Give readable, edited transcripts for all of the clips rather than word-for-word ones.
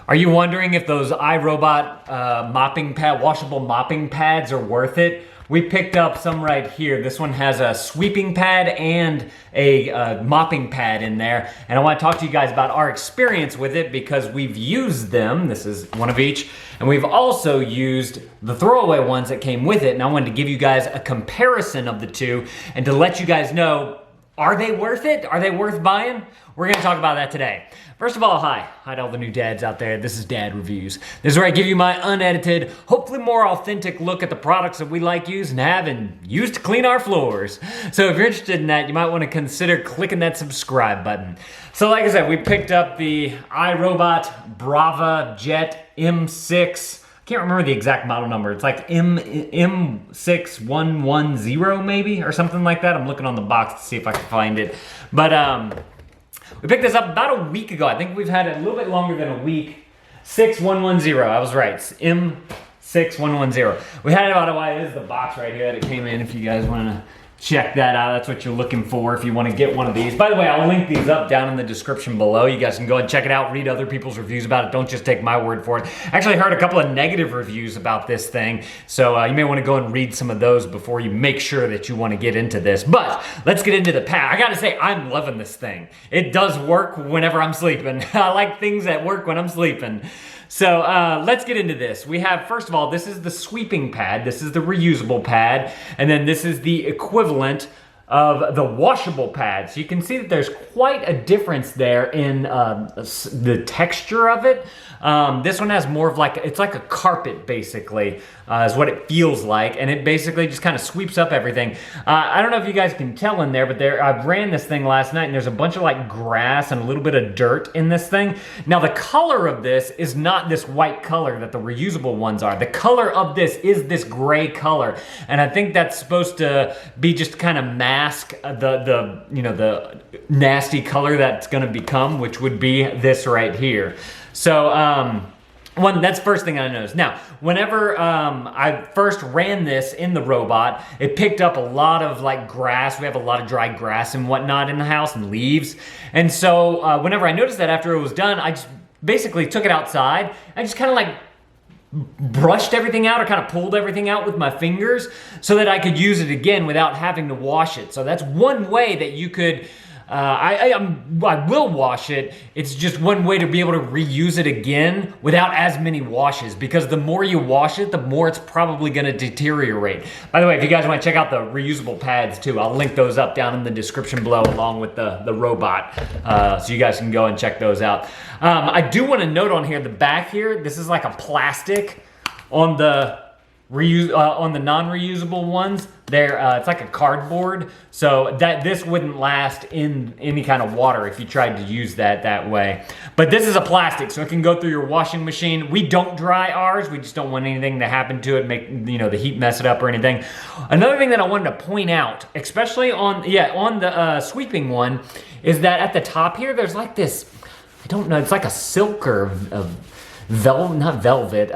Are you wondering if those iRobot washable mopping pads are worth it? We picked up some right here. This one has a sweeping pad and a mopping pad in there. And I want to talk to you guys about our experience with it because we've used them. This is one of each. And we've also used the throwaway ones that came with it. And I wanted to give you guys a comparison of the two and to let you guys know, are they worth it? Are they worth buying? We're gonna talk about that today. First of all, hi to all the new dads out there. This is Dad Reviews. This is where I give you my unedited, hopefully more authentic look at the products that we like, use, and have and use to clean our floors. So if you're interested in that, you might wanna consider clicking that subscribe button. So like I said, we picked up the iRobot Braava Jet M6. Can't remember the exact model number. It's like M6110 maybe, or something like that. I'm looking on the box to see if I can find it. But we picked this up about a week ago. I think we've had it a little bit longer than a week. 6110, I was right, it's M6110. We had it about a while. This is the box right here that it came in if you guys wanna check that out. That's what you're looking for if you want to get one of these. By the way, I'll link these up down in the description below. You guys can go and check it out, read other people's reviews about it. Don't just take my word for it. Actually, I heard a couple of negative reviews about this thing, so you may want to go and read some of those before you make sure that you want to get into this. But let's get into the pad. I gotta say, I'm loving this thing. It does work whenever I'm sleeping. I like things that work when I'm sleeping. So let's get into this. We have, first of all, this is the sweeping pad. This is the reusable pad. And then this is the equivalent of the washable pad. So you can see that there's quite a difference there in the texture of it. This one has more of like, it's like a carpet basically, is what it feels like. And it basically just kind of sweeps up everything. I don't know if you guys can tell in there, but I ran this thing last night and there's a bunch of like grass and a little bit of dirt in this thing. Now the color of this is not this white color that the reusable ones are. The color of this is this gray color. And I think that's supposed to be just kind of mask the nasty color that's gonna become, which would be this right here. So that's the first thing I noticed. Now, whenever I first ran this in the robot, it picked up a lot of like grass. We have a lot of dry grass and whatnot in the house and leaves. And so whenever I noticed that after it was done, I just basically took it outside. I just kind of like brushed everything out or kind of pulled everything out with my fingers so that I could use it again without having to wash it. So that's one way that you could I will wash it. It's just one way to be able to reuse it again without as many washes, because the more you wash it, the more it's probably going to deteriorate. By the way, if you guys want to check out the reusable pads too, I'll link those up down in the description below along with the robot, so you guys can go and check those out. I do want to note on here, the back here, this is like a plastic on the on the non-reusable ones. It's like a cardboard, so that this wouldn't last in any kind of water if you tried to use that way. But this is a plastic, so it can go through your washing machine. We don't dry ours. We just don't want anything to happen to it, make the heat mess it up or anything. Another thing that I wanted to point out, especially on the sweeping one, is that at the top here, there's like this, I don't know, it's like a silk or not velvet,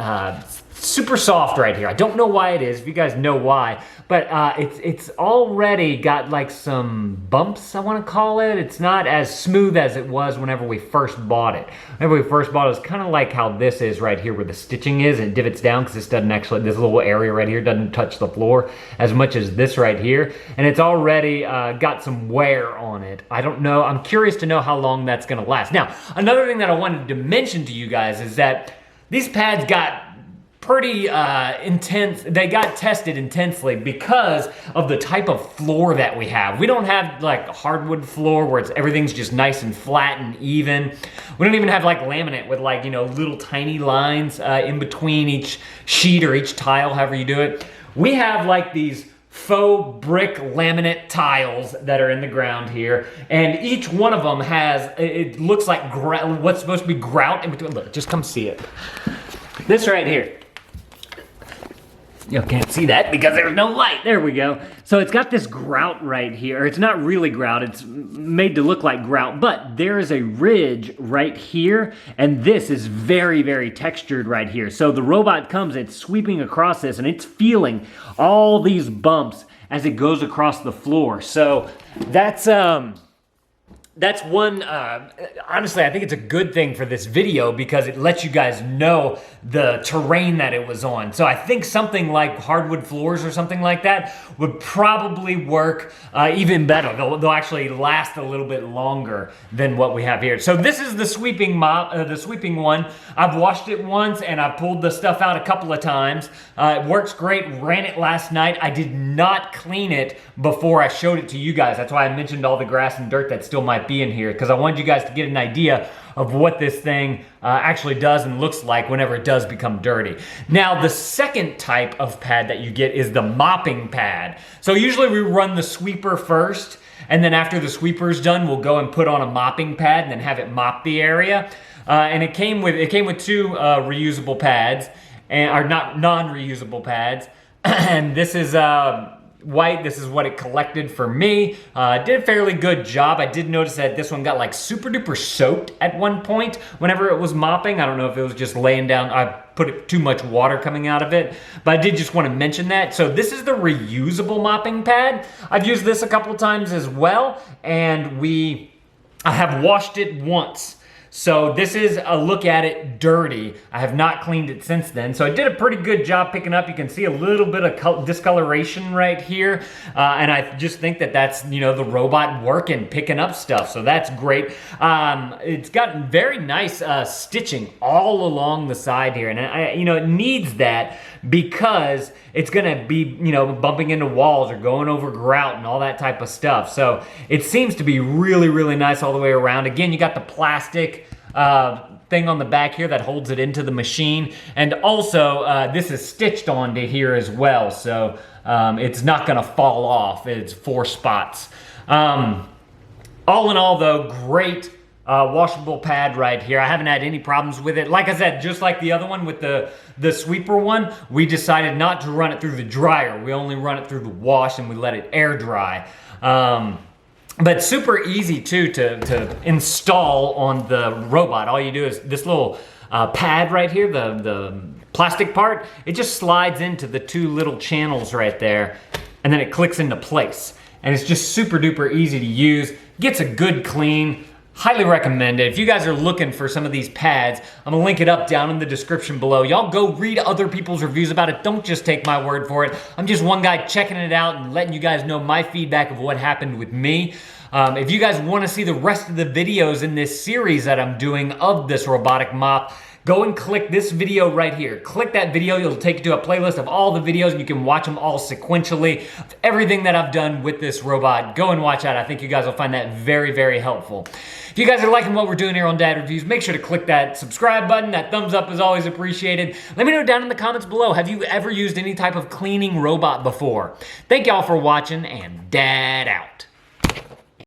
super soft right here. I don't know why it is, if you guys know why, but it's already got like some bumps, I want to call it. It's not as smooth as it was whenever we first bought it. Whenever we first bought it, it's kind of like how this is right here where the stitching is, and it divots down because this doesn't actually, this little area right here doesn't touch the floor as much as this right here, and it's already got some wear on it. I don't know, I'm curious to know how long that's gonna last. Now, another thing that I wanted to mention to you guys is that these pads got pretty intense. They got tested intensely because of the type of floor that we have. We don't have like a hardwood floor where everything's just nice and flat and even. We don't even have like laminate with like, little tiny lines in between each sheet or each tile, however you do it. We have like these faux brick laminate tiles that are in the ground here, and each one of them has, it looks like what's supposed to be grout in between. Look, just come see it. This right here. You can't see that because there's no light. There we go. So it's got this grout right here. It's not really grout. It's made to look like grout, but there is a ridge right here, and this is very, very textured right here. So the robot comes, it's sweeping across this, and it's feeling all these bumps as it goes across the floor. So that's that's one, honestly, I think it's a good thing for this video because it lets you guys know the terrain that it was on. So I think something like hardwood floors or something like that would probably work even better. They'll actually last a little bit longer than what we have here. So this is the sweeping mop, the sweeping one. I've washed it once and I pulled the stuff out a couple of times. It works great, ran it last night. I did not clean it before I showed it to you guys. That's why I mentioned all the grass and dirt that still might be in here, because I wanted you guys to get an idea of what this thing actually does and looks like whenever it does become dirty. Now, the second type of pad that you get is the mopping pad. So usually we run the sweeper first, and then after the sweeper's done, we'll go and put on a mopping pad and then have it mop the area. And it came with two reusable pads, or not non-reusable pads. And this is white. This is what it collected for me. Did a fairly good job. I did notice that this one got like super duper soaked at one point whenever it was mopping. I don't know if it was just laying down. I put too much water coming out of it, but I did just want to mention that. So this is the reusable mopping pad. I've used this a couple times as well, and I have washed it once. So this is a look at it dirty. I have not cleaned it since then. So I did a pretty good job picking up. You can see a little bit of discoloration right here. And I just think that that's, the robot working, picking up stuff. So that's great. It's got very nice stitching all along the side here. And it needs that because it's gonna be, bumping into walls or going over grout and all that type of stuff. So it seems to be really, really nice all the way around. Again, you got the plastic thing on the back here that holds it into the machine. And also, this is stitched onto here as well. So it's not gonna fall off. It's 4 spots. All in all though, great washable pad right here. I haven't had any problems with it. Like I said, just like the other one with the sweeper one, we decided not to run it through the dryer. We only run it through the wash and we let it air dry. But super easy too to install on the robot. All you do is this little pad right here, the plastic part, it just slides into the 2 little channels right there, and then it clicks into place. And it's just super duper easy to use. Gets a good clean. Highly recommend it. If you guys are looking for some of these pads, I'm gonna link it up down in the description below. Y'all go read other people's reviews about it. Don't just take my word for it. I'm just one guy checking it out and letting you guys know my feedback of what happened with me. If you guys want to see the rest of the videos in this series that I'm doing of this robotic mop, go and click this video right here. Click that video, it'll take you to a playlist of all the videos and you can watch them all sequentially. Everything that I've done with this robot, go and watch that. I think you guys will find that very, very helpful. If you guys are liking what we're doing here on Dad Reviews, make sure to click that subscribe button. That thumbs up is always appreciated. Let me know down in the comments below, have you ever used any type of cleaning robot before? Thank y'all for watching, and Dad out.